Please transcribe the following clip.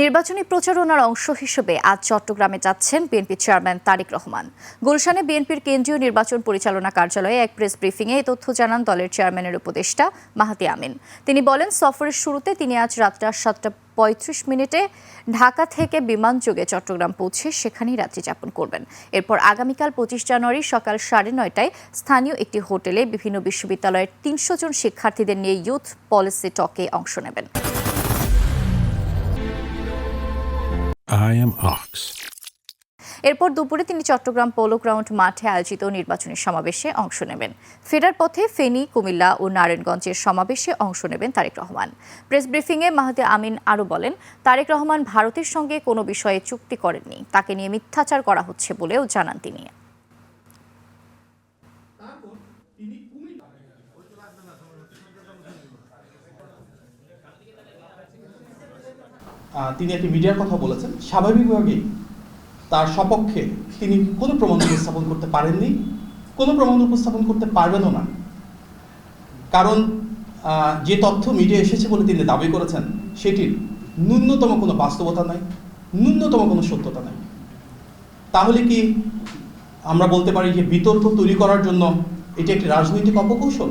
নির্বাচনী প্রচারণার অংশ হিসেবে আজ চট্টগ্রামে যাচ্ছেন বিএনপি চেয়ারম্যান তারেক রহমান। গুলশানে বিএনপির কেন্দ্রীয় নির্বাচন পরিচালনা কার্যালয়ে এক প্রেস ব্রিফিংয়ে এই তথ্য জানান দলের চেয়ারম্যানের উপদেষ্টা মাহাতি আমিন। তিনি বলেন, সফরের শুরুতে তিনি আজ রাত 7:35 ঢাকা থেকে বিমানযোগে চট্টগ্রাম পৌঁছে সেখানেই রাত্রি যাপন করবেন। এরপর আগামীকাল 25 জানুয়ারি সকাল 9:30টায় স্থানীয় একটি হোটেলে বিভিন্ন বিশ্ববিদ্যালয়ের 300 জন শিক্ষার্থীদের নিয়ে ইউথ পলিসি টকে অংশ নেবেন। I am Ox. এরপর দুপুরে তিনি চট্টগ্রাম পোলো গ্রাউন্ড মাঠে আয়োজিত নির্বাচনী সমাবেশে অংশ নেবেন। ফেরার পথে ফেনী, কুমিল্লা ও নারায়ণগঞ্জের সমাবেশে অংশ নেবেন তারেক রহমান। প্রেস ব্রিফিংয়ে মাহাতি আমিন আরও বলেন, তারেক রহমান ভারতের সঙ্গে কোনো বিষয়ে চুক্তি করেননি, তাকে নিয়ে মিথ্যাচার করা হচ্ছে বলেও জানান তিনি। তিনি একটি মিডিয়ার কথা বলেছেন, স্বাভাবিকভাবেই তার সপক্ষে তিনি কোনো প্রমাণ উপস্থাপন করতে পারেননি, কোনো প্রমাণ উপস্থাপন করতে পারবেনও না। কারণ যে তথ্য মিডিয়া এসেছে বলে তিনি দাবি করেছেন সেটির ন্যূনতম কোনো বাস্তবতা নাই, ন্যূনতম কোনো সত্যতা নাই। তাহলে কি আমরা বলতে পারি যে বিতর্ক তৈরি করার জন্য এটি একটি রাজনৈতিক অপকৌশল?